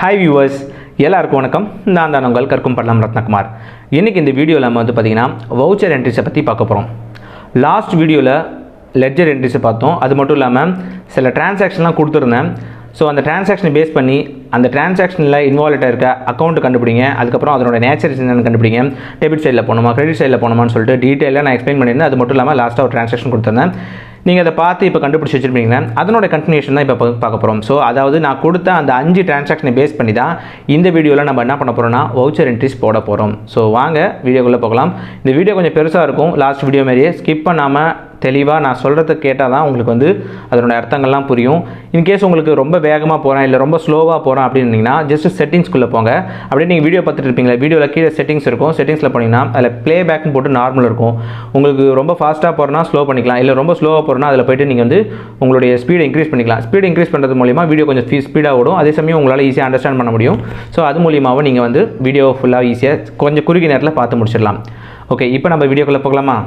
Hi viewers, எல்லாருக்கும் வணக்கம். நான் தான் உங்கள் கற்கும் படலம் ரத்னகுமார். இன்னைக்கு இந்த வீடியோல நம்ம வந்து பாத்தீங்கன்னா வவுச்சர் என்ட்ரிஸை பத்தி பார்க்க போறோம். லாஸ்ட் வீடியோல லெட்ஜர் என்ட்ரிஸை பார்த்தோம். அது மட்டும் இல்லாம சில டிரான்சாக்ஷன்லாம் கொடுத்திருந்தேன். ஸோ அந்த டிரான்சாக்ஷனை பேஸ் பண்ணி அந்த டிரான்சாக்ஷனில் இன்வால்வ் இருக்க அக்கௌண்ட்டு கண்டுபிடிங்க, அதுக்கப்புறம் அதனோட நேச்சர் என்னென்னு கண்டுபிடிங்க, டெபிட் சைடில் போகணுமா கிரெடிட் சைடில் போகணுமான்னு சொல்லிட்டு டீட்டெயிலாக நான் எக்ஸ்பிளைன் பண்ணியிருந்தேன். அது மட்டும் இல்லாமல் லாஸ்ட்டாக ஒரு டிரான்சாக்ஷன் கொடுத்துருந்தேன். நீங்கள் அதை பார்த்து இப்போ கண்டுபிடிச்சி வச்சுருப்பீங்க. அதனோட கண்டினியூஷன் தான் இப்போ பார்க்க போகிறோம். ஸோ அதாவது நான் கொடுத்த அந்த 5 டிரான்சாக்ஷனை பேஸ் பண்ணி தான் இந்த வீடியோவில் நம்ம என்ன பண்ண போகிறோம்னா வவுச்சர் என்ட்ரிஸ் போட போகிறோம். ஸோ வாங்க வீடியோக்குள்ளே போகலாம். இந்த வீடியோ கொஞ்சம் பெருசாக இருக்கும். லாஸ்ட் வீடியோ மாதிரியே ஸ்கிப் பண்ணாமல் தெளிவாக நான் சொல்கிறத கேட்டால் தான் உங்களுக்கு வந்து அதனோட அர்த்தங்கள்லாம் புரியும். இன்கேஸ் உங்களுக்கு ரொம்ப வேகமாக போகிறேன் இல்லை ரொம்ப ஸ்லோவாக போகிறேன் அப்படின்னீங்கன்னா ஜஸ்ட் செட்டிங்ஸ்குள்ளே போங்க. அப்படியே நீங்கள் வீடியோ பார்த்துட்டு இருப்பீங்களா, வீடியோவில் கீழே செட்டிங்ஸ் இருக்கும். செட்டிங்ஸில் போனீங்கன்னா அதில் ப்ளே பேக்னு போட்டு நார்மல் இருக்கும். உங்களுக்கு ரொம்ப ஃபாஸ்ட்டாக போகிறனா ஸ்லோ பண்ணிக்கலாம், இல்லை ரொம்ப ஸ்லோவாக போகிறனா அதில் போய்ட்டு நீங்கள் வந்து உங்களுடைய ஸ்பீடை இன்க்ரீஸ் பண்ணிக்கலாம். ஸ்பீடு இன்க்ரீஸ் பண்ணுறது மூலிமா வீடியோ கொஞ்சம் ஸ்பீடாக ஓடும். அதே சமயம் உங்களால் ஈஸியாக அண்டர்ஸ்டாண்ட் பண்ண முடியும். ஸோ அது மூலியமாகவும் நீங்கள் வந்து வீடியோ ஃபுல்லாக ஈஸியாக கொஞ்சம் குறுகிய நேரத்தில் பார்த்து முடிச்சிடலாம். ஓகே, இப்போ நம்ம வீடியோக்குள்ளே போகலாமா?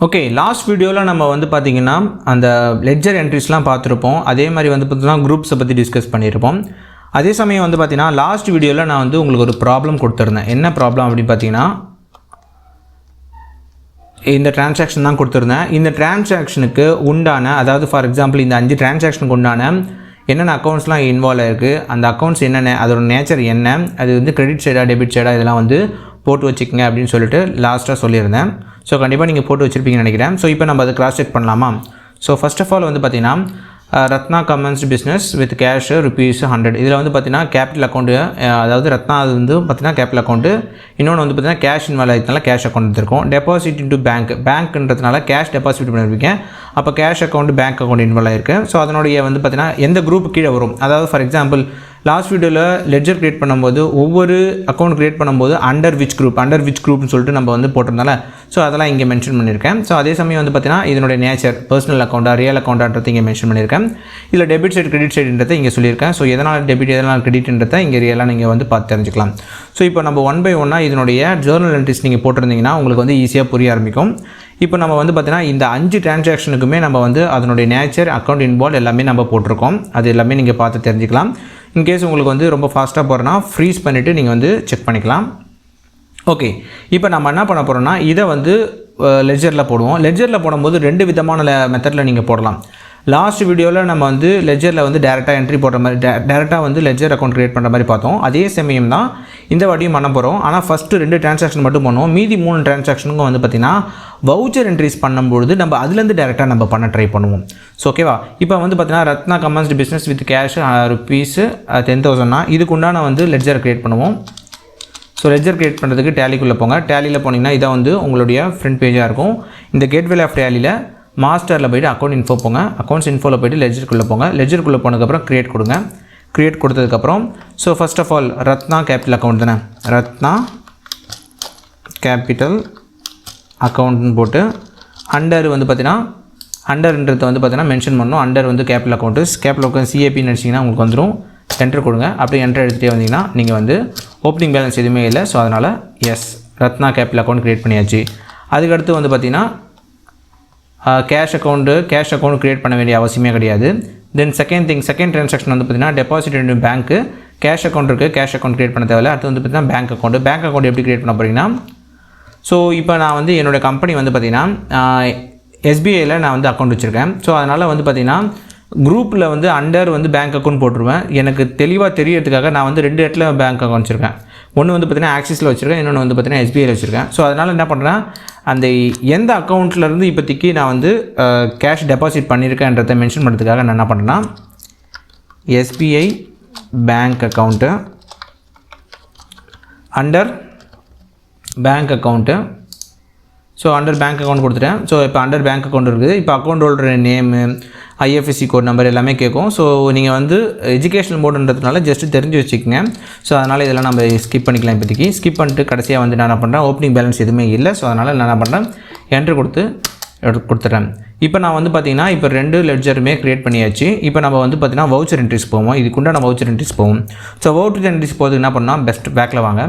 ஓகே, லாஸ்ட் வீடியோவில் நம்ம வந்து பார்த்திங்கன்னா அந்த லெட்ஜர் என்ட்ரிஸ்லாம் பார்த்துருப்போம். அதே மாதிரி வந்து பார்த்திங்கன்னா குரூப்ஸை பற்றி டிஸ்கஸ் பண்ணியிருப்போம். அதே சமயம் வந்து பார்த்திங்கன்னா லாஸ்ட் வீடியோவில் நான் வந்து உங்களுக்கு ஒரு ப்ராப்ளம் கொடுத்துருந்தேன். என்ன ப்ராப்ளம் அப்படின்னு பார்த்தீங்கன்னா இந்த டிரான்சாக்ஷன் தான் கொடுத்துருந்தேன். இந்த டிரான்சாக்ஷனுக்கு உண்டான, அதாவது ஃபார் எக்ஸாம்பிள் இந்த 5 டிரான்சாக்ஷனுக்கு உண்டான என்னென்ன அக்கௌண்ட்ஸ்லாம் இன்வால்வ் ஆகிருக்கு, அந்த அக்கௌண்ட்ஸ் என்னென்ன, அதோட நேச்சர் என்ன, அது வந்து கிரெடிட் சைடா டெபிட் சைடா இதெல்லாம் வந்து போட்டு வச்சுக்கோங்க அப்படின்னு சொல்லிட்டு லாஸ்ட்டாக சொல்லியிருந்தேன். ஸோ கண்டிப்பாக நீங்கள் போட்டு வச்சுருப்பீங்கன்னு நினைக்கிறேன். ஸோ இப்போ நம்ம அதை கிராஸ் செக் பண்ணலாமா? ஸோ ஃபர்ஸ்ட் ஆஃப் ஆல் வந்து பார்த்திங்கன்னா Ratna commenced business with cash ₹100. இதில் வந்து பார்த்திங்கன்னா கேபிட்டல் அக்கௌண்ட்டு, அதாவது ரத்னா அது வந்து பார்த்திங்கன்னா கேபிட்டல் அக்கௌண்ட்டு, இன்னொன்று வந்து பார்த்திங்கன்னா கேஷ் இன்வால்வ் ஆகிருந்தனால கேஷ் அக்கௌண்ட் எடுத்திருக்கோம். டெபாசிட் இன்ட்டு பேங்க்ன்றதுனால கேஷ் டெபாசிட் பண்ணியிருப்பீங்க. அப்போ cash account bank account involve ஆகிருக்கு. ஸோ அதனுடைய வந்து பார்த்திங்கன்னா எந்த குரூப் கீழே வரும், அதாவது ஃபார் எக்ஸாம்பிள் லாஸ்ட் வீடியோவில் லெட்ஜர் கிரியேட் பண்ணும்போது ஒவ்வொரு அக்கௌண்ட் கிரியேட் பண்ணும்போது அண்டர் விச் குரூப்னு சொல்லிட்டு நம்ம வந்து போட்டிருந்தால, ஸோ அதெல்லாம் இங்கே மென்ஷன் பண்ணியிருக்கேன். ஸோ அதே சமயம் வந்து பார்த்திங்கன்னா இதனுடைய நேச்சர் பர்சனல் அக்கௌண்ட்டா ரியல் அக்கௌண்ட்டான்றது இங்கே மென்ஷன் பண்ணியிருக்கேன். இதில் டெபிட் சைடு கிரெடிட் சைடுன்றதை இங்கே சொல்லியிருக்கேன். ஸோ எதனால் டெபிட் எதனால் கிரெடிட்ன்றதை இங்கே ரியலாக நீங்கள் வந்து பார்த்து தெரிஞ்சுக்கலாம். ஸோ இப்போ நம்ம 1 by 1 இதனுடைய ஜேர்னல் என்ட்ரிஸ் நீங்கள் போட்டிருந்தீங்கன்னா உங்களுக்கு வந்து ஈஸியாக புரிய ஆரம்பிக்கும். இப்போ நம்ம வந்து பார்த்திங்கன்னா இந்த 5 டிரான்சாக்ஷனுக்குமே நம்ம வந்து அதனுடைய நேச்சர் அக்கௌண்ட் இன்வால்வ் எல்லாமே நம்ம போட்டிருக்கோம். அது எல்லாமே நீங்கள் பார்த்து தெரிஞ்சுக்கலாம். இன்கேஸ் உங்களுக்கு வந்து ரொம்ப ஃபாஸ்ட்டாக போகிறனா ஃப்ரீஸ் பண்ணிவிட்டு நீங்கள் வந்து செக் பண்ணிக்கலாம். ஓகே, இப்போ நம்ம என்ன பண்ண போகிறோம்னா இதை வந்து லெட்ஜரில் போடுவோம். லெட்ஜரில் போடும்போது 2 விதமான மெத்தடில் நீங்கள் போடலாம். லாஸ்ட் வீடியோவில் நம்ம வந்து லெட்ஜரில் வந்து டேரெக்டாக என்ட்ரி போடுற மாதிரி டேரெக்டாக வந்து லெட்ஜர் அக்கௌண்ட் க்ரியேட் பண்ணுற மாதிரி பார்த்தோம். அதே சமயம் தான் இந்த வாட்டியும் பண்ண போகிறோம். ஆனால் ஃபஸ்ட்டு 2 டிரான்சாக்ஷன் மட்டும் பண்ணுவோம். மீதி 3 டிரான்சாக்ஷனுக்கும் வந்து பார்த்திங்கன்னா வவுச்சர் என்ட்ரிஸ் பண்ணும்பொழுது நம்ம அதுலேருந்து டேரெக்டாக நம்ம பண்ண ட்ரை பண்ணுவோம். ஸோ ஓகேவா, இப்போ வந்து பார்த்திங்கன்னா Ratna commenced business with cash ₹10,000னா இதுக்கு உண்டான வந்து லெட்ஜர் க்ரியேட் பண்ணுவோம். ஸோ லெட்ஜர் க்ரியேட் பண்ணுறதுக்கு டேலிக்குள்ளே போங்க. டேலியில் போனீங்கன்னா இதை வந்து உங்களுடைய ஃப்ரண்ட் பேஜாக இருக்கும். இந்த கேட்வே ஆஃப் டேலியில் மாஸ்டரில் போய்ட்டு அக்கௌண்ட் இன்ஃபோ போங்க. அக்கௌண்ட்ஸ் இன்ஃபோவில் போய்ட்டு லெட்ஜருக்குள்ளே போங்க. லெட்ஜருக்குள்ளே போனதுக்கப்புறம் க்ரியேட் கொடுங்க. க்ரியேட் கொடுத்ததுக்கப்புறம் so first of all Ratna capital account தானே, ரத்னா கேபிட்டல் அக்கௌண்ட்னு போட்டு அண்டர் வந்து பார்த்தீங்கன்னா அண்டர்ன்றதை வந்து பார்த்தீங்கன்னா மென்ஷன் பண்ணணும். அண்டர் வந்து கேபிட்டல் அக்கௌண்ட் சிஏபின்னு நினச்சிங்கன்னா உங்களுக்கு வந்துடும். என்ட்ரு கொடுங்க. அப்படி என்ட்ரு எடுத்துகிட்டே வந்தீங்கன்னா நீங்கள் வந்து ஓப்பனிங் பேலன்ஸ் எதுவுமே இல்லை. ஸோ அதனால் yes Ratna capital account create பண்ணியாச்சு. அதுக்கடுத்து வந்து பார்த்திங்கன்னா கேஷ் அக்கௌண்ட் க்ரியேட் பண்ண வேண்டிய அவசியமே கிடையாது. தென் செகண்ட் ட்ரான்சாக்ஷன் வந்து பார்த்திங்கன்னா டெபாசிட் இன்டு பேங்க்கு. கேஷ் அக்கௌண்ட் இருக்குது, கேஷ் அக்கௌண்ட் க்ரியேட் பண்ண தேவையில்லை. அடுத்து வந்து பார்த்திங்கன்னா பேங்க் அக்கௌண்ட் எப்படி க்ரியேட் பண்ண போகிறீங்கன்னா, ஸோ இப்போ நான் வந்து என்னோடய கம்பெனி வந்து பார்த்திங்கன்னா எஸ்பிஐயில் நான் வந்து அக்கௌண்ட் வச்சுருக்கேன். ஸோ அதனால் வந்து பார்த்திங்கன்னா குரூப்பில் வந்து அண்டர் வந்து பேங்க் அக்கௌண்ட் போட்டுருவேன். எனக்கு தெளிவாக தெரியறதுக்காக நான் வந்து 2 இடத்துல பேங்க் அக்கௌண்ட் வச்சுருக்கேன். ஒன்று வந்து பார்த்திங்கன்னா ஆக்சிஸில் வச்சுருக்கேன், இன்னொன்று வந்து பார்த்திங்கன்னா எஸ்பிஐயில் வச்சுருக்கேன். ஸோ அதனால் என்ன பண்ணுறேன், அந்த எந்த அக்கௌண்ட்லேருந்து இப்போதைக்கு நான் வந்து கேஷ் டெபாசிட் பண்ணியிருக்கேன்றதை மென்ஷன் பண்ணுறதுக்காக நான் என்ன பண்ணுறேன்னா SBI bank account under bank account. So under bank account கொடுத்துட்டேன். ஸோ இப்போ அண்டர் பேங்க் அக்கௌண்ட் இருக்குது. இப்போ account holder name, IFSC code number எல்லாமே கேட்கும். ஸோ நீங்கள் வந்து எஜுகேஷனல் மோடுன்றதுனால ஜஸ்ட்டு தெரிஞ்சு வச்சுக்கோங்க. ஸோ அதனால் இதெல்லாம் நம்ம ஸ்கிப் பண்ணிக்கலாம். இப்போதைக்கு ஸ்கிப் பண்ணிட்டு கடைசியாக வந்து நான் என்ன பண்ணுறேன், ஓப்பனிங் பேலன்ஸ் எதுவுமே இல்லை. ஸோ அதனால் நான் என்ன பண்ணுறேன், என்ட்ரு கொடுத்துட்றேன். இப்போ நான் வந்து பார்த்திங்கன்னா இப்போ 2 லெட்ஜருமே க்ரியேட் பண்ணியாச்சு. இப்போ நம்ம வந்து பார்த்திங்கன்னா வவுச்சர் என்ட்ரிஸ் போவோம். இதுக்குண்டான வவுச்சர் என்ட்ரிஸ் போவோம். ஸோ வவுச்சர் என்ட்ரிஸ் போகிறதுக்கு என்ன பண்ணால் பேக்கில் வாங்க.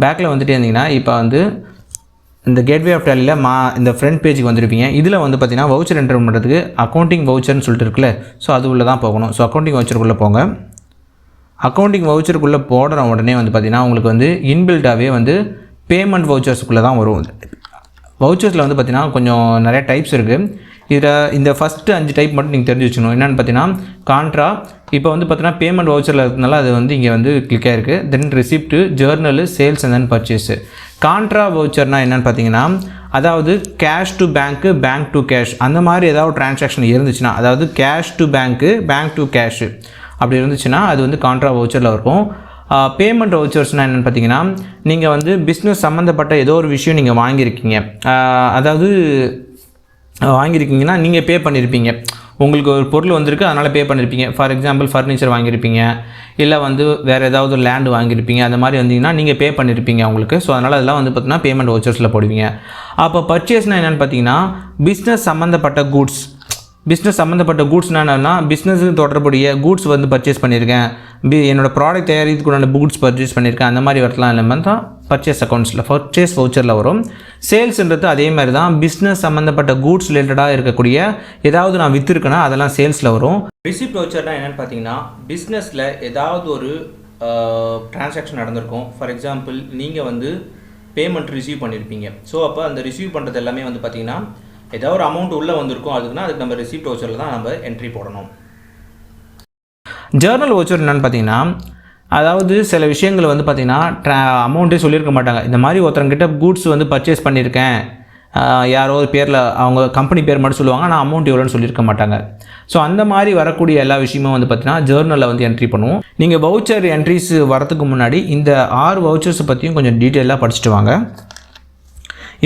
பேக்கில் வந்துட்டு இருந்தீங்கன்னா இப்போ வந்து இந்த கேட்வே ஆஃப் டேலியில் இந்த ஃப்ரண்ட் பேஜுக்கு வந்திருப்பீங்க. இதில் வந்து பார்த்தீங்கன்னா வவுச்சர் என்ட்ரு பண்ணுறதுக்கு அக்கௌண்டிங் வவுச்சர்னு சொல்லிட்டு இருக்குல்ல, ஸோ அது உள்ளே தான் போகணும். ஸோ அக்கௌண்டிங் வவுச்சருக்குள்ளே போங்க. அக்கௌண்டிங் வவுச்சருக்குள்ளே போடுற உடனே வந்து பார்த்திங்கன்னா உங்களுக்கு வந்து இன்பில்ட்டாகவே வந்து பேமெண்ட் வவுச்சர்ஸுக்குள்ளே தான் வரும். வவுச்சர்ஸில் வந்து பார்த்திங்கன்னா கொஞ்சம் நிறைய டைப்ஸ் இருக்குது. இதில் இந்த ஃபஸ்ட்டு 5 டைப் மட்டும் நீங்கள் தெரிஞ்சு வச்சுக்கணும். என்னென்னு பார்த்தீங்கன்னா கான்ட்ரா, இப்போ வந்து பார்த்தீங்கன்னா பேமெண்ட் வவுச்சரில் இருக்கிறதுனால அது வந்து இங்கே வந்து கிளிக் ஆகிருக்கு. Then receipt, journal, sales and then purchase. Contra வவுச்சர்னால் என்னென்னு பார்த்தீங்கன்னா அதாவது cash to bank, bank to cash அந்த மாதிரி ஏதாவது ட்ரான்சாக்ஷன் இருந்துச்சுன்னா, அதாவது cash to bank, bank to cash அப்படி இருந்துச்சுன்னா அது வந்து கான்ட்ரா வவுச்சரில் இருக்கும். பேமெண்ட் வவுச்சர்ஸ்னால் என்னென்னு பார்த்தீங்கன்னா நீங்கள் வந்து பிஸ்னஸ் சம்மந்தப்பட்ட ஏதோ ஒரு விஷயம் நீங்கள் வாங்கியிருக்கீங்க, அதாவது வாங்கியிருக்கீங்கன்னா நீங்கள் பே பண்ணியிருப்பீங்க. உங்களுக்கு ஒரு பொருள் வந்திருக்கு, அதனால் பே பண்ணியிருப்பீங்க. ஃபார் எக்ஸாம்பிள் ஃபர்னிச்சர் வாங்கியிருப்பீங்க, இல்லை வந்து வேறு ஏதாவது லேண்டு வாங்கியிருப்பீங்க. அந்த மாதிரி வந்தீங்கன்னா நீங்கள் பே பண்ணியிருப்பீங்க அவங்களுக்கு. ஸோ அதனால் அதெல்லாம் வந்து பார்த்தீங்கன்னா பேமெண்ட் வவுச்சர்ஸில் போடுவீங்க. அப்போ பர்ச்சேஸ்னால் என்னென்னு பார்த்தீங்கன்னா பிஸ்னஸ் சம்மந்தப்பட்ட கூட்ஸ். பிஸ்னஸ் சம்மந்தப்பட்ட கூட்ஸ்னால் என்னென்னா பிஸ்னஸுக்கு தொடர்புடைய கூட்ஸ் வந்து பர்ச்சேஸ் பண்ணியிருக்கேன், என்னோடய ப்ராடக்ட் தயாரிக்கிறதுக்குள்ள கூட்ஸ் பர்ச்சேஸ் பண்ணியிருக்கேன், அந்த மாதிரி வரலாம் எல்லாமே தான் பர்ச்சேஸ் அக்கௌண்ட்ஸில் பர்ச்சேஸ் வவுச்சரில் வரும். சேல்ஸுன்றது அதே மாதிரி தான் பிஸ்னஸ் சம்மந்தப்பட்ட கூட்ஸ் ரிலேட்டடாக இருக்கக்கூடிய ஏதாவது நான் விற்றுருக்கேன்னா அதெல்லாம் சேல்ஸில் வரும். ரிசிப்ட் வவுச்சர்னால் என்னென்னு பார்த்தீங்கன்னா பிஸ்னஸில் ஏதாவது ஒரு ட்ரான்சாக்ஷன் நடந்திருக்கும். ஃபார் எக்ஸாம்பிள் நீங்கள் வந்து பேமெண்ட் ரிசீவ் பண்ணியிருப்பீங்க. ஸோ அப்போ அந்த ரிசீவ் பண்ணுறது எல்லாமே வந்து பார்த்திங்கன்னா ஏதாவது ஒரு அமௌண்ட் உள்ளே வந்திருக்கும். அதுக்கு நம்ம ரிசிப்ட் வவுச்சரில் தான் நம்ம என்ட்ரி போடணும். ஜேர்னல் வவுச்சர் என்னென்னு பார்த்தீங்கன்னா அதாவது சில விஷயங்கள் வந்து பார்த்திங்கன்னா அமௌண்ட்டே சொல்லியிருக்க மாட்டாங்க. இந்த மாதிரி ஒருத்தங்கிட்ட கூட்ஸ் வந்து பர்ச்சேஸ் பண்ணியிருக்கேன், யாரோ ஒரு பேரில் அவங்க கம்பெனி பேர் மட்டும் சொல்லுவாங்க, ஆனால் அமௌண்ட் எவ்வளோன்னு சொல்லியிருக்க மாட்டாங்க. ஸோ அந்த மாதிரி வரக்கூடிய எல்லா விஷயமும் வந்து பார்த்திங்கன்னா ஜேர்னலில் வந்து என்ட்ரி பண்ணுவோம். நீங்கள் வவுச்சர் என்ட்ரிஸ் வரதுக்கு முன்னாடி இந்த 6 வவுச்சர்ஸை பற்றியும் கொஞ்சம் டீட்டெயிலாக படிச்சுட்டு வாங்க.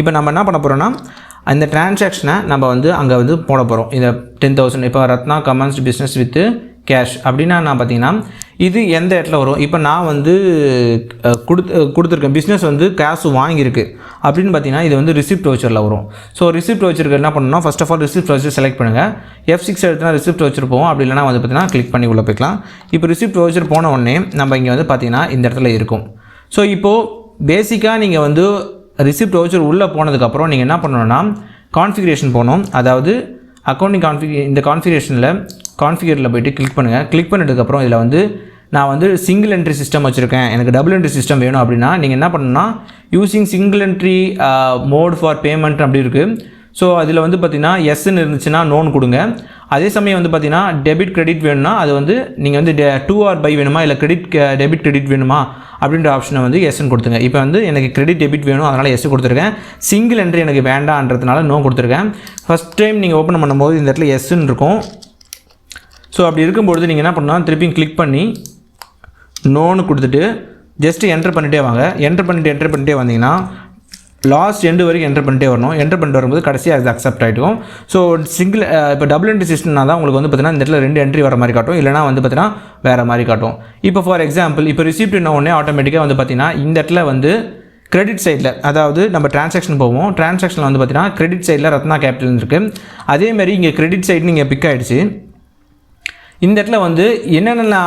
இப்போ நம்ம என்ன பண்ண போகிறோன்னா அந்த டிரான்சாக்ஷனை நம்ம வந்து அங்கே வந்து போட போகிறோம். இந்த 10,000 இப்போ Ratna commenced business with cash அப்படின்னா நான் பார்த்தீங்கன்னா இது எந்த இடத்துல வரும். இப்போ நான் வந்து கொடுத்துருக்கேன், பிஸ்னஸ் வந்து கேஷ் வாங்கியிருக்கு அப்படின்னு பார்த்தீங்கன்னா இது வந்து ரிசிப்ட் வவுச்சரில் வரும். ஸோ ரிசிப்ட் வவுச்சருக்கு என்ன பண்ணணும்னா first of all receipt voucher select பண்ணுங்கள். F6 எடுத்துனா ரிசிப்ட் வவுச்சர் போவோம். அப்படி இல்லைனா வந்து பார்த்தீங்கன்னா கிளிக் பண்ணி உள்ளே போய்க்கலாம். இப்போ ரிசிப்ட் வவுச்சர் போன உடனே நம்ம இங்கே வந்து பார்த்தீங்கன்னா இந்த இடத்துல இருக்கும். ஸோ இப்போது பேசிக்காக நீங்கள் வந்து ரிசிப்ட் வவுச்சர் உள்ளே போனதுக்கப்புறம் நீங்கள் என்ன பண்ணணும்னா கான்ஃபிகரேஷன் போகணும். அதாவது அக்கௌண்டிங் இந்த கான்ஃபிகரில் போய்ட்டு கிளிக் பண்ணுங்கள். கிளிக் பண்ணதுக்கப்புறம் இதில் வந்து நான் வந்து சிங்கிள் என்ட்ரி சிஸ்டம் வச்சுருக்கேன், எனக்கு டபுள் என்ட்ரி சிஸ்டம் வேணும் அப்படின்னா நீங்கள் என்ன பண்ணணும்னா using single entry mode for payment அப்படி இருக்குது. ஸோ அதில் வந்து பார்த்திங்கன்னா எஸ்ன்னு இருந்துச்சுன்னா நோன் கொடுங்க. அதே சமயம் வந்து பார்த்திங்கன்னா டெபிட் கிரெடிட் வேணும்னா அது வந்து நீங்கள் வந்து 2 or by வேணுமா இல்லை டெபிட் கிரெடிட் வேணுமா அப்படின்ற ஆப்ஷனை வந்து எஸ்ன்னு கொடுத்துங்க. இப்போ வந்து எனக்கு கிரெடிட் டெபிட் வேணும், அதனால் எஸ் கொடுத்துருக்கேன். சிங்கிள் என்ட்ரி எனக்கு வேண்டான்றதுனால நோ கொடுத்துருக்கேன். ஃபஸ்ட் டைம் நீங்கள் ஓப்பன் பண்ணும்போது இந்த இடத்துல எஸ்ன்னு இருக்கும். ஸோ அப்படி இருக்கும்பொழுது நீங்கள் என்ன பண்ணலாம், திருப்பியும் கிளிக் பண்ணி நோன்னு கொடுத்துட்டு ஜஸ்ட்டு என்ட்ரு பண்ணிகிட்டே வாங்க. என்ட்ரு பண்ணிட்டே வந்தீங்கன்னா லாஸ்ட் எண்டு வரைக்கும் என்ட்ரு பண்ணிட்டே வரணும். என்ட்ரு பண்ணிட்டு வரும்போது கடைசியாக அது அக்செப்ட் ஆகிடும். ஸோ சிங்கிள் இப்போ டபுள் என்ட்ரி சிஸ்டம்னா தான் உங்களுக்கு வந்து பார்த்தீங்கன்னா இந்த இடத்துல 2 என்ட்ரி வர மாதிரி காட்டும், இல்லைனா வந்து பார்த்தீங்கன்னா வேறு மாதிரி காட்டும். இப்போ ஃபார் எக்ஸாம்பிள் இப்போ ரிசிப்ட் என்ன உடனே ஆட்டோமேட்டிக்காக வந்து பார்த்தீங்கன்னா இந்த இடத்துல வந்து கிரெடிட் சைடில், அதாவது நம்ம டிரான்சாக்ஷன் போவோம். டிரான்சாக்ஷனில் வந்து பார்த்தீங்கன்னா கிரெடிட் சைடில் ரத்னா கேபிட்டல் இருக்குது. அதேமாதிரி இங்கே கிரெடிட் சைடு நீங்கள் பிக் ஆகிடுச்சு. இந்த இடத்துல வந்து என்னென்ன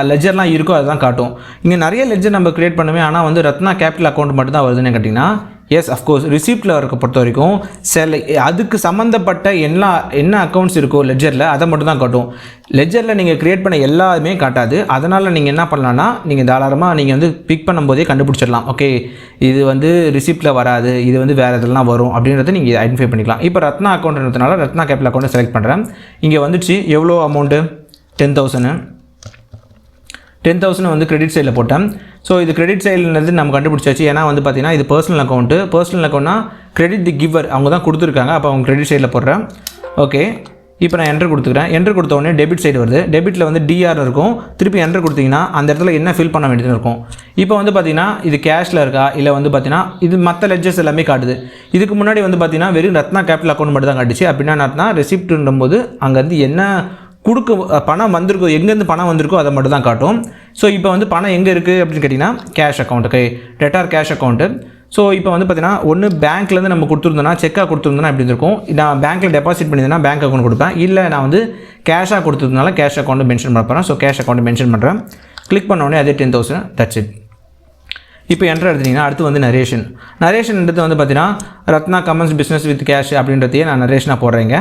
லெஜர்லாம் இருக்கோ அதுதான் காட்டும். இங்கே நிறைய லெஜர் நம்ம க்ரியேட் பண்ணுவேன், ஆனால் வந்து ரத்னா கேபிட்டல் அக்கௌண்ட் மட்டும் தான் வருதுன்னு கேட்டிங்கன்னா எஸ் அஃப்கோர்ஸ் ரிசிப்ட்டில் இருக்க பொறுத்த வரைக்கும் அதுக்கு சம்மந்தப்பட்ட என்ன அக்கௌண்ட்ஸ் இருக்கோ லெஜரில் அதை மட்டும் தான் காட்டும். லெஜரில் நீங்கள் க்ரியேட் பண்ண எல்லாமே காட்டாது. அதனால் நீங்கள் என்ன பண்ணலான்னா நீங்கள் தாராளமாக நீங்கள் வந்து பிக் பண்ணும்போதே கண்டுபிடிச்சிடலாம். ஓகே இது வந்து ரிசிப்ட்டில் வராது, இது வந்து வேறு இதெல்லாம் வரும் அப்படின்றத நீங்கள் ஐடென்டிஃபை பண்ணிக்கலாம். இப்போ ரத்னா அக்கௌண்ட்ன்றதுனால ரத்னா கேபிட்டல் அக்கௌண்ட்டை செலக்ட் பண்ணுறேன். இங்கே வந்துச்சு எவ்வளோ அமௌண்ட்டு 10,000 வந்து கிரெடிட் சைடில் போட்டேன். ஸோ இது கிரெடிட் சைடுன்றது நம்ம கண்டுபிடிச்சாச்சு. ஏன்னா வந்து பார்த்தீங்கன்னா இது பர்சனல் அக்கௌண்ட்னா கிரெடிட் தி கிவர் அவங்க தான் கொடுத்துருக்காங்க, அப்போ அவங்க கிரெடிட் சைடில் போடுறேன். ஓகே இப்போ நான் என்ட்ரு கொடுத்துக்கிறேன். என்ட்ரு கொடுத்த உடனே டெபிட் சைடு வருது. டெபிட்டில் வந்து டிஆர் இருக்கும். திருப்பி என்ட்ரு கொடுத்தீங்கன்னா அந்த இடத்துல என்ன ஃபில் பண்ண வேண்டியது இருக்கும். இப்போ வந்து பார்த்தீங்கன்னா இது கேஷில் இருக்கா இல்லை வந்து பார்த்தீங்கன்னா இது மற்ற லெஜர்ஸ் எல்லாமே காட்டுது. இதுக்கு முன்னாடி வந்து பார்த்தீங்கன்னா வெறும் ரத்னா கேபிட்டல் அக்கௌண்ட் மட்டும் தான் காட்டுச்சு. அப்படின்னா ரத்னா ரெசிப்ட்ன்றும் போது அங்கேருந்து என்ன பணம் வந்திருக்கோ, எங்கேருந்து பணம் வந்திருக்கோ அதை மட்டும் தான் காட்டும். ஸோ இப்போ வந்து பணம் எங்கே இருக்குது அப்படின்னு கேட்டிங்கன்னா கேஷ் அக்கௌண்ட்டுக்கு டெட்டார் கேஷ் அக்கௌண்ட்டு. ஸோ இப்போ வந்து பார்த்தீங்கன்னா ஒன்று பேங்க்லேருந்து நம்ம கொடுத்துருந்தோன்னா செக்காக கொடுத்துருந்தோன்னா எப்படி இருக்கும், நான் பேங்க்கில் டெபாசிட் பண்ணியிருந்தேன்னா பேங்க் அக்கௌண்ட் கொடுப்பேன், இல்லை நான் வந்து கேஷாக கொடுத்துருந்தனால கேஷ் அக்கௌண்ட்டு மென்ஷன் பண்ண போகிறேன். ஸோ கேஷ் அக்கௌண்ட்டு மென்ஷன் பண்ணுறேன். கிளிக் பண்ண உடனே அதே 10,000 தட்ஸ் இட். இப்போ என்ட்ரு எடுத்திங்கன்னா அடுத்து வந்து நரேஷன்ன்றது வந்து பார்த்தீங்கன்னா Ratna commence business with cash அப்படின்றதையே நான் நரேஷனாக போடுறேங்க.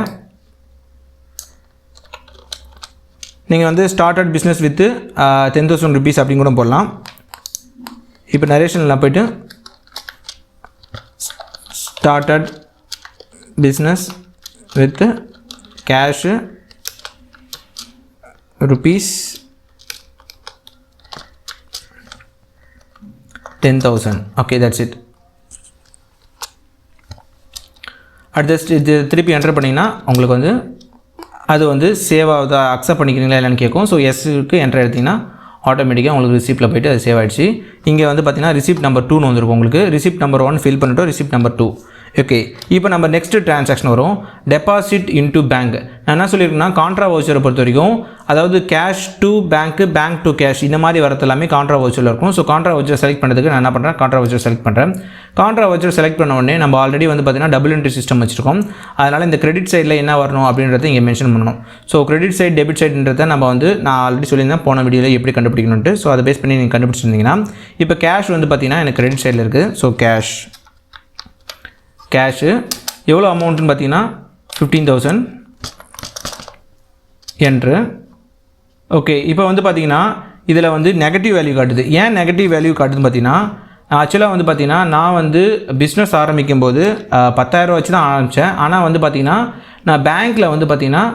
நீங்கள் வந்து ஸ்டார்டட் பிஸ்னஸ் வித் 10,000 rupees அப்படின்னு கூட போடலாம். இப்போ நரேஷனில் போய்ட்டு started business with cash rupees 10,000. Okay, that's it. அடுத்த இது திருப்பி என்டர் பண்ணிங்கன்னா உங்களுக்கு வந்து அது வந்து சேவ் ஆகுதா, அக்செப்ட் பண்ணிக்கிறீங்களா இல்லைன்னு கேட்கும். ஸோ எஸ்க்கு என்டர் எடுத்திங்கன்னா ஆட்டோமேட்டிக்காக உங்களுக்கு ரிசிப்ட்டில் போய்ட்டு அது சேவ் ஆகிடுச்சு. இங்கே வந்து பார்த்தீங்கன்னா ரிசிப்ட் நம்பர் 2 வந்துருக்கும். உங்களுக்கு ரிசிப்ட் நம்பர் 1 ஃபில் பண்ணிட்டோம், ரிசிப்ட் நம்பர் 2. ஓகே, இப்போ நம்ம நெக்ஸ்ட் ட்ரான்சாக்ஷன் வரும், டெபாசிட் இன்டு பேங்க். நான் என்ன சொல்லியிருக்கேன்னா கான்ட்ரா வவுச்சரை பொறுத்த வரைக்கும் அதாவது cash to bank, bank to cash இந்த மாதிரி வரது எல்லாமே கான்ட்ரா வவுச்சரில் இருக்கும். ஸோ கான்ட்ரா வவுச்சர் செலக்ட் பண்ணுறதுக்கு நான் என்ன பண்ணுறேன், கான்ட்ரா வவுச்சர் செலக்ட் பண்ணுறேன். கான்ட்ரா வவுச்சர் செலக்ட் பண்ண உடனே நம்ம ஆல்ரெடி வந்து பார்த்தீங்கன்னா டபுள் என்ட்ரி சிஸ்டம் வச்சிருக்கோம். அதனால் இந்த கிரெடிட் சைடில் என்ன வரணும் அப்படின்றத இங்கே மென்ஷன் பண்ணணும். ஸோ கிரெடிட் சைடு டெபிட் சைடுன்றதை நம்ம வந்து நான் ஆல்ரெடி சொல்லியிருந்தேன் போன வீடியோவில் எப்படி கண்டுபிடிக்கணுன்ட்டு. ஸோ அதை பேஸ் பண்ணி நீங்கள் கண்டுபிடிச்சிருந்தீங்கன்னா இப்போ கேஷ் வந்து பார்த்தீங்கன்னா எனக்கு கிரெடிட் சைடில் இருக்குது. ஸோ கேஷு எவ்வளோ அமௌண்ட்டுன்னு பார்த்தீங்கன்னா 15,000 என்று. ஓகே, இப்போ வந்து பார்த்தீங்கன்னா இதில் வந்து நெகட்டிவ் வேல்யூ காட்டுது. ஏன் நெகட்டிவ் வேல்யூ காட்டுதுன்னு பார்த்தீங்கன்னா ஆக்சுவலாக வந்து பார்த்தீங்கன்னா நான் வந்து பிஸ்னஸ் ஆரம்பிக்கும் போது 10,000 வச்சு தான் ஆரம்பித்தேன். ஆனால் வந்து பார்த்தீங்கன்னா நான் பேங்க்கில் வந்து பார்த்தீங்கன்னா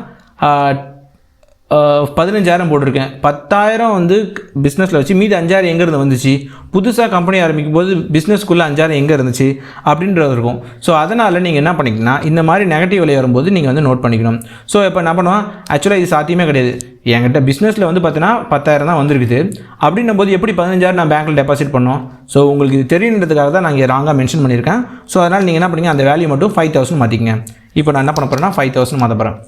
15,000 போட்டிருக்கேன். 10,000 வந்து பிஸ்னஸில் வச்சு மீதி 5,000 எங்கேருந்து வந்துச்சு, புதுசாக கம்பெனி ஆரம்பிக்கும் போது பிஸ்னஸ்க்குள்ளே 5,000 எங்கே இருந்துச்சு அப்படின்றது இருக்கும். ஸோ அதனால் நீங்கள் என்ன பண்ணிங்கன்னா இந்த மாதிரி நெகட்டிவ் விலை வரும்போது நீங்கள் வந்து நோட் பண்ணிக்கணும். ஸோ இப்போ என்ன பண்ணுவோம், ஆக்சுவலாக இது சாத்தியமே கிடையாது. என்கிட்ட பிஸ்னஸில் வந்து பார்த்தீங்கன்னா 10,000 தான் வந்துருக்குது. அப்படின்னும் போது எப்படி 15,000 நான் பேங்க்கில் டெபாசிட் பண்ணோம். ஸோ உங்களுக்கு இது தெரியுன்றதுக்காக தான் நான் இங்கே ராங்காக மென்ஷன் பண்ணியிருக்கேன். ஸோ அதனால் நீங்கள் என்ன பண்ணுங்க, அந்த வேல்யூ மட்டும் 5,000 மாற்றிக்கங்க. இப்போ நான் என்ன பண்ண போகிறேன்னா 5,000 மாற்ற போகிறேன்.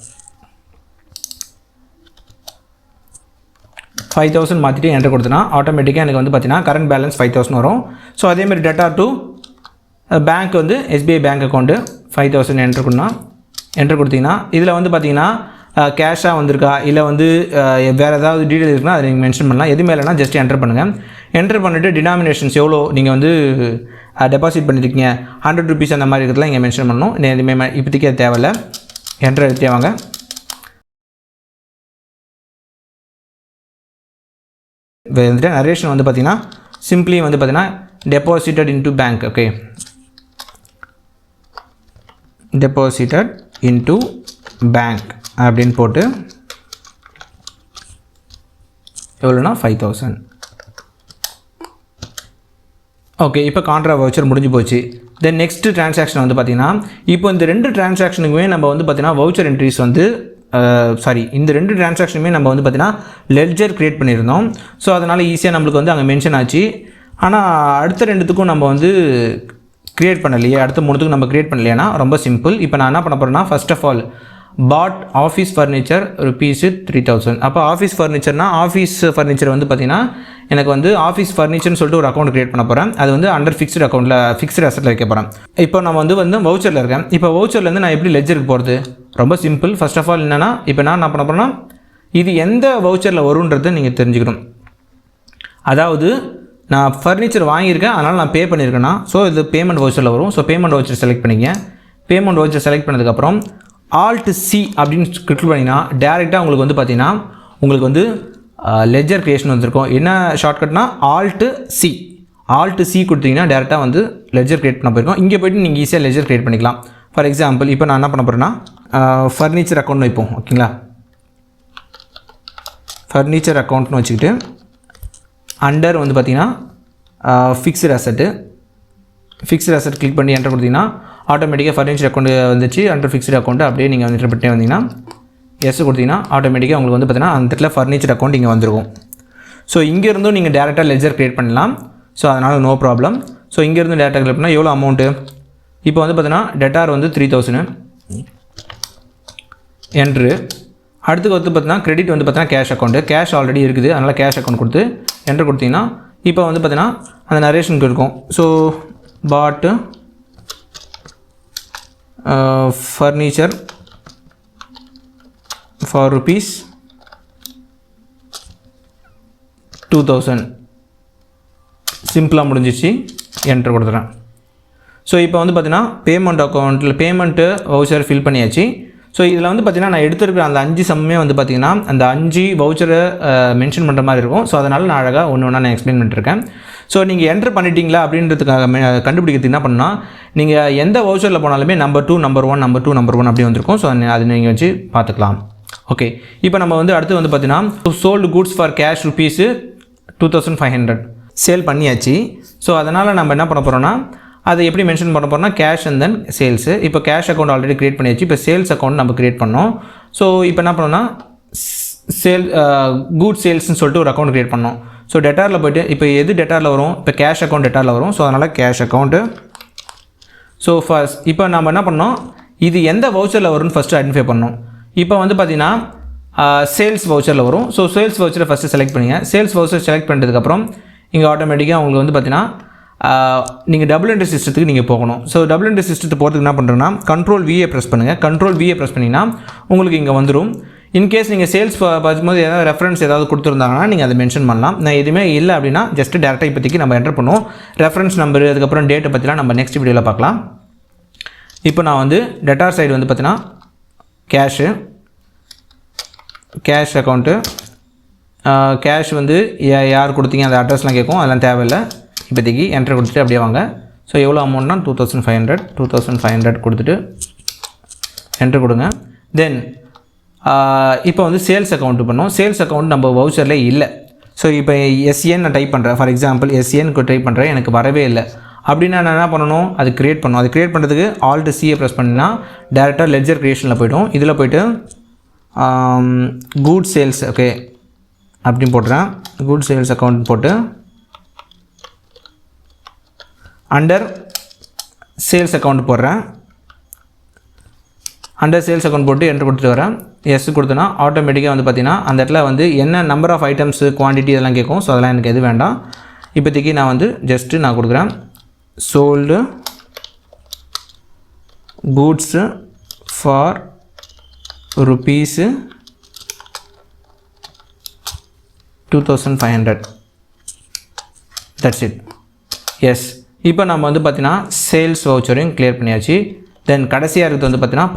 5,000 மாற்றிட்டு என்ட்ரு கொடுத்தனா ஆட்டோமேட்டிக்காக எனக்கு வந்து பார்த்தீங்கன்னா கரண்ட் பேலன்ஸ் 5,000 வரும். ஸோ அதேமாதிரி டேட்டா டு பேங்க் வந்து எஸ்பிஐ பேங்க் அக்கௌண்ட்டு 5,000 என்ட்ரு கொடுத்தீங்கன்னா இதில் வந்து பார்த்தீங்கன்னா கேஷாக வந்திருக்கா இல்லை வந்து வேறு ஏதாவது டீட்டெயில் இருக்குன்னா அதை நீங்கள் மென்ஷன் பண்ணலாம். எதுவுமே இல்லைனா ஜஸ்ட் என்ட்ரு பண்ணுங்கள். என்ட்ரு பண்ணிவிட்டு டினாமினேஷன்ஸ் எவ்வளோ நீங்கள் வந்து டெபாசிட் பண்ணியிருக்கீங்க 100 rupees அந்த மாதிரி இருக்கிறதுலாம் இங்கே மென்ஷன் பண்ணணும். எதுவுமே இப்போதைக்கு அது தேவையில்லை. என்ட்ரு எடுத்தே வாங்க. வந்துட்டு நரேஷன் வந்து பார்த்தீங்கன்னா சிம்பிளி வந்து பார்த்தீங்கன்னா deposited into bank. Okay, deposited into bank அப்படின்னு போட்டு எவ்வளோனா 5,000. ஓகே, இப்போ கான்ட்ரா வவுச்சர் முடிஞ்சு போச்சு. தென் நெக்ஸ்ட் ட்ரான்சாக்ஷன் வந்து பார்த்தீங்கன்னா இப்போ இந்த 2 ட்ரான்சாக்ஷனுக்குமே நம்ம வந்து பார்த்தீங்கன்னா வவுச்சர் என்ட்ரிஸ் வந்து இந்த 2 ட்ரான்சாக்ஷனுமே நம்ம வந்து பார்த்தீங்கன்னா லெட்ஜர் க்ரியேட் பண்ணியிருந்தோம். ஸோ அதனால் ஈஸியாக நம்மளுக்கு வந்து அங்கே மென்ஷன் ஆச்சு. ஆனால் அடுத்த 2த்துக்கும் நம்ம வந்து க்ரியேட் பண்ணலையே, அடுத்த 3த்துக்கும் நம்ம க்ரியேட் பண்ணலையேனா ரொம்ப சிம்பிள். இப்போ நான் என்ன பண்ண போகிறேன்னா first of all bought office furniture rupees 3,000. அப்போ ஆஃபீஸ் ஃபர்னிச்சர்னா ஆஃபீஸ் ஃபர்னிச்சர் வந்து பார்த்தீங்கன்னா எனக்கு வந்து ஆஃபீஸ் ஃபர்னிச்சர்னு சொல்லிட்டு ஒரு அக்கௌண்ட் க்ரியேட் பண்ண போகிறேன். அது வந்து அண்டர் ஃபிக்ஸ்டு அக்கௌண்ட்டில் ஃபிக்ஸ்டு அசெட்டில் வைக்க போகிறேன். இப்போ நம்ம வந்து வவுச்சரில் இருக்கேன். இப்போ வவுச்சர்லேருந்து நான் எப்படி லெட்ஜருக்கு போகிறது, ரொம்ப சிம்பிள். ஃபர்ஸ்ட் ஆஃப் ஆல் என்னென்னா இப்போ நான் என்ன பண்ண போகிறேன்னா இது எந்த வவுச்சரில் வரும்ன்றதை நீங்கள் தெரிஞ்சுக்கணும். அதாவது நான் ஃபர்னிச்சர் வாங்கியிருக்கேன், அதனால் நான் பே பண்ணியிருக்கேன்னா ஸோ இது பேமெண்ட் வவுச்சரில் வரும். ஸோ பேமெண்ட் வவுச்சர் செலக்ட் பண்ணிங்க. பேமெண்ட் வவுச்சர் செலக்ட் பண்ணதுக்கப்புறம் Alt C அப்படின்னு கிளிக் பண்ணிங்கன்னா டேரெக்டாக உங்களுக்கு வந்து பார்த்தீங்கன்னா உங்களுக்கு வந்து லெட்ஜர் க்ரியேஷன் வந்திருக்கும். என்ன ஷார்ட்கட்னா Alt C கொடுத்தீங்கன்னா டேரெக்டாக வந்து லெட்ஜர் க்ரியேட் பண்ண போயிருக்கோம். இங்கே போய்ட்டு நீங்கள் ஈஸியாக லெட்ஜர் க்ரியேட் பண்ணிக்கலாம். ஃபார் எக்ஸாம்பிள் இப்போ நான் என்ன பண்ண போகிறேன்னா ஃபர்னிச்சர் அக்கௌண்ட் வைப்போம். ஓகேங்களா, ஃபர்னிச்சர் அக்கௌண்ட்னு வச்சுக்கிட்டு அண்டர் வந்து பார்த்தீங்கன்னா ஃபிக்ஸ்டு அசெட் கிளிக் பண்ணி என்டர் கொடுத்தீங்கன்னா ஆட்டோமேட்டிக்காக ஃபர்னிச்சர் அக்கௌண்ட் வந்துச்சு. அண்டர் ஃபிக்ஸ்டு அக்கௌண்ட் அப்படியே நீங்கள் வந்து என்டர் பண்ணிட்டே வந்தீங்கன்னா எஸ் கொடுத்தீங்கன்னா ஆட்டோமேட்டிக்காக உங்களுக்கு வந்து பார்த்தீங்கன்னா அந்த இடத்துல ஃபர்னிச்சர் அக்கௌண்ட் இங்கே வந்துருக்கும். ஸோ இங்கேருந்தும் நீங்கள் டேரெக்டாக லெட்ஜர் க்ரியேட் பண்ணலாம். ஸோ அதனால் நோ ப்ராப்ளம். ஸோ இங்கேருந்து டேரெக்டாக க்ரியேட் பண்ணால் எவ்வளோ அமௌண்ட்டு இப்போ வந்து பார்த்தீங்கன்னா டெட்டார் வந்து 3,000 என்ட்ரு. அடுத்து வந்து பார்த்தீங்கன்னா கிரெடிட் வந்து பார்த்தீங்கன்னா கேஷ் அக்கௌண்ட்டு, கேஷ் ஆல்ரெடி இருக்குது, அதனால் கேஷ் அக்கௌண்ட் கொடுத்து என்ட்ரு கொடுத்தீங்கன்னா இப்போ வந்து பார்த்தீங்கன்னா அந்த நரேஷனுக்கு இருக்கும். ஸோ பாட்டு furniture for rupees 2,000 சிம்பிளாக முடிஞ்சிச்சு, என்ட்ரு கொடுத்துறேன். ஸோ இப்போ வந்து பார்த்தீங்கன்னா பேமெண்ட் அக்கௌண்ட்டில் பேமெண்ட்டு வவுச்சர் ஃபில் பண்ணியாச்சு. ஸோ இதில் வந்து பார்த்திங்கன்னா நான் எடுத்துருக்கிற அந்த 5 சம்மே வந்து பார்த்திங்கன்னா அந்த 5 வவுச்சரை மென்ஷன் பண்ணுற மாதிரி இருக்கும். ஸோ அதனால் நான் அழகாக ஒன்று ஒன்றா நான் எக்ஸ்பிளைன் பண்ணிட்டுருக்கேன். ஸோ நீங்கள் என்ட்ரு பண்ணிட்டீங்களா அப்படின்றதுக்காக கண்டுபிடிக்கிறதுக்கு என்ன பண்ணால், நீங்கள் எந்த வவுச்சரில் போனாலுமே நம்பர் 2 நம்பர் 1 நம்பர் 2 நம்பர் 1 அப்படி வந்திருக்கும். ஸோ அது நீங்கள் வச்சு பார்த்துக்கலாம். ஓகே, இப்போ நம்ம வந்து அடுத்து வந்து பார்த்தீங்கன்னா sold goods for cash rupees 2500 sale பண்ணியாச்சு. ஸோ அதனால் நம்ம என்ன பண்ண போகிறோன்னா, அதை எப்படி மென்ஷன் பண்ண போகிறோம்னா கேஷ் அண்ட் தென் சேல்ஸு. இப்போ கேஷ் அக்கௌண்ட் ஆல்ரெடி க்ரியேட் பண்ணியாச்சு. இப்போ சேல்ஸ் அக்கௌண்ட் நம்ம க்ரியேட் பண்ணோம். ஸோ இப்போ என்ன பண்ணோம்னா குட் சேல்ஸ்னு சொல்லிட்டு ஒரு அக்கௌண்ட் க்ரியேட் பண்ணோம். ஸோ டெட்டாரில் போய்ட்டு இப்போ எது டெட்டாரில் வரும், இப்போ கேஷ் அக்கௌண்ட் டெட்டாரில் வரும். ஸோ அதனால் கேஷ் அக்கௌண்ட்டு. ஸோ ஃபர்ஸ்ட் இப்போ நம்ம என்ன பண்ணோம், இது எந்த வவுச்சரில் வரும்னு ஃபஸ்ட்டு ஐடென்டிஃபை பண்ணோம். இப்போ வந்து பார்த்திங்கன்னா சேல்ஸ் வவுச்சரில் வரும். ஸோ சேல்ஸ் வவுச்சரை ஃபஸ்ட்டு செலக்ட் பண்ணிங்க. சேல்ஸ் வவுச்சர் செலக்ட் பண்ணுறதுக்கப்புறம் இங்கே ஆட்டோமேட்டிக்காக உங்களுக்கு வந்து பார்த்திங்கன்னா நீங்கள் டபுள் என்ட்ரி சிஸ்டத்துக்கு நீங்கள் போகணும். ஸோ டபுள் என்ட்ரி சிஸ்டத்துக்கு போகிறதுக்கு என்ன பண்ணுறேன்னா கண்ட்ரோல் விஏ ப்ரெஸ் பண்ணுங்கள். கண்ட்ரோல் விஏ ப்ரெஸ் பண்ணிங்கன்னா உங்களுக்கு இங்கே வந்துடும். இன்கேஸ் நீங்கள் சேல்ஸ் பார்க்கும்போது ஏதாவது ரெஃபரன்ஸ் ஏதாவது கொடுத்துருந்தாங்கன்னா நீங்கள் அதை மென்ஷன் பண்ணலாம். நான் எதுவுமே இல்லை அப்படின்னா ஜஸ்ட்டு டேரெக்டாக இப்போதைக்கு நம்ம என்டர் பண்ணுவோம். ரெஃபரன்ஸ் நம்பர் அதுக்கப்புறம் டேட்டை பற்றிலாம் நம்ம நெக்ஸ்ட் வீடியோவில் பார்க்கலாம். இப்போ நான் வந்து டெட்டார் சைடு வந்து பார்த்தீங்கன்னா கேஷ் அக்கௌண்ட்டு கேஷ் வந்து யார் கொடுத்தீங்க அந்த அட்ரஸ்லாம் கேட்கும், அதெல்லாம் தேவையில்லை. இப்போதைக்கு என்ட்ரு கொடுத்துட்டு அப்படியே வாங்க. ஸோ எவ்வளோ அமௌண்ட்னா 2500 கொடுத்துட்டு என்ட்ரு கொடுங்க. தென் இப்போ வந்து சேல்ஸ் அக்கௌண்ட்டு பண்ணோம். சேல்ஸ் அக்கௌண்ட் நம்ம வவுச்சரில் இல்லை. ஸோ இப்போ எஸ்ஏன்னு நான் டைப் பண்ணுறேன். ஃபார் எக்ஸாம்பிள் எஸ்ஏன்னு டைப் பண்ணுறேன், எனக்கு வரவே இல்லை அப்படின்னா நான் என்ன பண்ணணும், அது க்ரியேட் பண்ணணும். அது க்ரியேட் பண்ணுறதுக்கு ஆல்ட் சியை ப்ரெஸ் பண்ணினா டேரெக்டாக லெட்ஜர் க்ரியேஷனில் போய்டும். இதில் போய்ட்டு குட் சேல்ஸ் ஓகே அப்படின்னு போட்டுறேன். குட் சேல்ஸ் அக்கௌண்ட் போட்டு அண்டர் சேல்ஸ் அக்கௌண்ட் போடுறேன். அண்டர் சேல்ஸ் அக்கௌண்ட் போட்டு என்ட்ரு கொடுத்துட்டு வரேன். எஸ் கொடுத்தனா ஆட்டோமேட்டிக்காக வந்து பார்த்திங்கன்னா அந்த இடத்துல வந்து என்ன நம்பர் ஆஃப் ஐட்டம்ஸு குவான்டிட்டி இதெல்லாம் கேட்கும். ஸோ அதெல்லாம் எனக்கு எது வேண்டாம். இப்போதைக்கு நான் வந்து ஜஸ்ட்டு நான் கொடுக்குறேன் sold goods for rupees 2500. That's it. Yes, இப்போ நம்ம வந்து பார்த்திங்கன்னா சேல்ஸ் வவுச்சரையும் கிளியர் பண்ணியாச்சு. தென் கடைசியாக இருக்கிறது வந்து பார்த்திங்கன்னா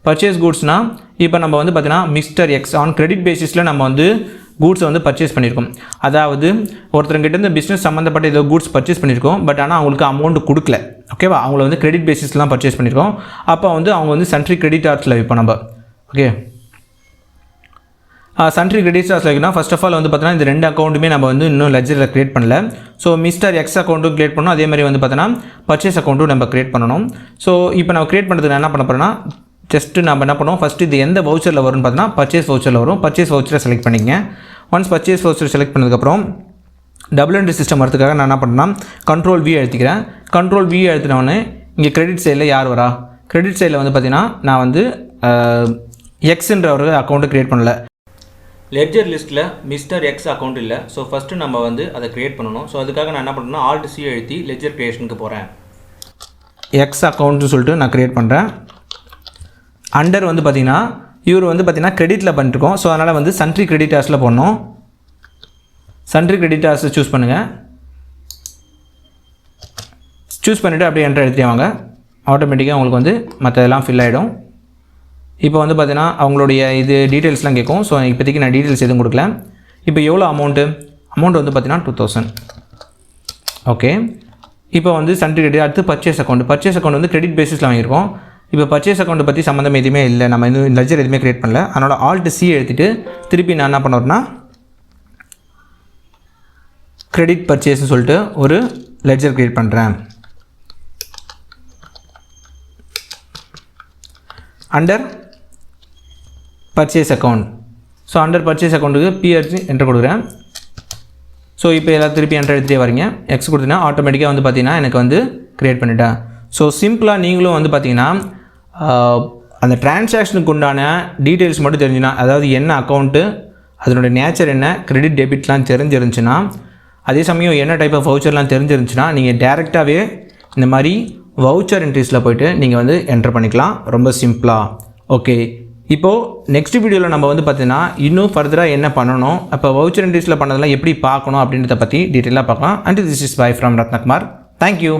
பர்ச்சேஸ் குட்ஸ்னால் இப்போ நம்ம வந்து பார்த்திங்கன்னா மிஸ்டர் எக்ஸ் ஆன் கிரெடிட் பேசிஸில் நம்ம வந்து கூட்ஸை வந்து பர்ச்சேஸ் பண்ணியிருக்கோம். அதாவது ஒருத்தர்கிட்ட இருந்து பிஸ்னஸ் சம்மந்தப்பட்ட ஏதோ கூட்ஸ் பர்ச்சேஸ் பண்ணியிருக்கோம். பட் ஆனால் அவங்களுக்கு அமௌண்ட் கொடுக்கல. ஓகேவா, அவங்கள வந்து கிரெடிட் பேசிஸ்லாம் பர்ச்சேஸ் பண்ணியிருக்கோம். அப்போ வந்து அவங்க வந்து சன்ட்ரி கிரெடிட்டார்ஸில் இப்போ நம்ம ஓகே சன்ட்ரி கிரெடிட்டார்ஸில் வைக்கணும். ஃபர்ஸ்ட் ஆஃப் ஆல் வந்து பார்த்தீங்கன்னா இந்த 2 அக்கௌண்ட்டுமே நம்ம வந்து இன்னும் லெட்ஜரில் க்ரியேட் பண்ணல. ஸோ மிஸ்டர் எக்ஸ் அக்கௌண்ட்டும் க்ரியேட் பண்ணணும். அதே மாதிரி வந்து பார்த்தீங்கன்னா பர்ச்சேஸ் அக்கௌண்ட்டும் நம்ம க்ரியேட் பண்ணணும். ஸோ இப்போ நம்ம க்ரியேட் பண்ணுறதுக்கு என்ன பண்ண போகிறோன்னா ஜஸ்ட்டு நம்ம என்ன பண்ணுவோம், ஃபஸ்ட்டு இது எந்த வவுச்சரில் வரும்னு பார்த்தீங்கன்னா பர்ச்சேஸ் வவுச்சரில் வரும். பர்ச்சேஸ் வவுச்சரை செலக்ட் பண்ணிங்க. ஒன்ஸ் பர்ச்சேஸ் வவுச்சர் செலக்ட் பண்ணதுக்கப்புறம் டபுள் என்ட்ரி சிஸ்டம் வரதுக்காக நான் என்ன பண்ணேன்னா கண்ட்ரோல் வி அழுத்திக்கிறேன். கண்ட்ரோல் வி அழுத்தினோடனே இங்கே கிரெடிட் சைடில் யார் வரா, கிரெடிட் சைடில் வந்து பார்த்தீங்கன்னா நான் வந்து எக்ஸ்ன்ற ஒரு அக்கௌண்ட்டு க்ரியேட் பண்ணல. லெட்ஜர் லிஸ்ட்டில் மிஸ்டர் எக்ஸ் அக்கௌண்ட் இல்லை. ஸோ ஃபஸ்ட்டு நம்ம வந்து அதை க்ரியேட் பண்ணணும். ஸோ அதுக்காக நான் என்ன பண்ணுறேன்னா ஆல்ட் சி அழுத்தி லெட்ஜர் க்ரியேஷனுக்கு போகிறேன். எக்ஸ் அக்கௌண்ட்னு சொல்லிட்டு நான் க்ரியேட் பண்ணுறேன். அண்டர் வந்து பார்த்திங்கன்னா இவர் வந்து பார்த்திங்கன்னா கிரெடிட்டில் பண்ணிட்டுருக்கோம். ஸோ அதனால் வந்து சன்ட்ரி கிரெடிட்டார்ஸில் போடணும். சன்ட்ரி கிரெடிட்டார்ஸை சூஸ் பண்ணுங்கள். சூஸ் பண்ணிவிட்டு அப்படியே என்ட்ரு எடுத்துகிட்டே வாங்க. ஆட்டோமேட்டிக்காக உங்களுக்கு வந்து மற்றதெல்லாம் ஃபில் ஆகிடும். இப்போ வந்து பார்த்தீங்கன்னா அவங்களுடைய இது டீட்டெயில்ஸ்லாம் கேட்கும். ஸோ இப்போதைக்கு நான் டீட்டெயில்ஸ் எதுவும் கொடுக்கல. இப்போ எவ்வளோ அமௌண்ட்டு வந்து பார்த்தீங்கன்னா 2000. ஓகே, இப்போ வந்து சன்ட்ரி கிரெடிட். அடுத்து பர்ச்சேஸ் அக்கௌண்ட் வந்து கிரெடிட் பேசிஸில் வாங்கியிருக்கோம். இப்போ பர்ச்சேஸ் அக்கௌண்ட் பற்றி சம்மந்தம் எதுவுமே இல்லை, நம்ம இன்னும் லெட்ஜர் எதுவுமே க்ரியேட் பண்ணல. அதனால் ஆல்ட் சி எடுத்துகிட்டு திருப்பி நான் என்ன பண்ணுறேன்னா கிரெடிட் பர்ச்சேஸ்ன்னு சொல்லிட்டு ஒரு லெட்ஜர் க்ரியேட் பண்ணுறேன். Under purchase account. So under purchase அக்கௌண்ட்டுக்கு பிஆர்சி என்ட்ரு கொடுக்குறேன். ஸோ இப்போ எல்லாம் திருப்பி என்ட்ரு எடுத்துகிட்டே வரீங்க. எக்ஸ் கொடுத்தீங்கன்னா ஆட்டோமேட்டிக்காக வந்து பார்த்தீங்கன்னா எனக்கு வந்து க்ரியேட் பண்ணிட்டேன். ஸோ சிம்பிளாக நீங்களும் வந்து பார்த்தீங்கன்னா அந்த டிரான்சாக்ஷனுக்கு உண்டான டீட்டெயில்ஸ் மட்டும் தெரிஞ்சுன்னா, அதாவது என்ன அக்கௌண்ட்டு, அதனுடைய நேச்சர் என்ன, கிரெடிட் டெபிட்லாம் தெரிஞ்சிருந்துச்சுன்னா, அதே சமயம் என்ன டைப் ஆஃப் வவுச்சர்லாம் தெரிஞ்சிருந்துச்சுன்னா நீங்கள் டேரெக்டாகவே இந்த மாதிரி வவுச்சர் என்ட்ரிஸில் போய்ட்டு நீங்கள் வந்து என்ட்ரு பண்ணிக்கலாம் ரொம்ப சிம்பிளாக. ஓகே, இப்போது நெக்ஸ்ட் வீடியோவில் நம்ம வந்து பார்த்தீங்கன்னா இன்னும் ஃபர்தராக என்ன பண்ணணும், அப்போ வவுச்சர் என்ட்ரிஸில் பண்ணதெல்லாம் எப்படி பார்க்கணும் அப்படின்றத பற்றி டீட்டெயிலாக பார்க்கலாம். And this is by from Ratnakumar. Thank you.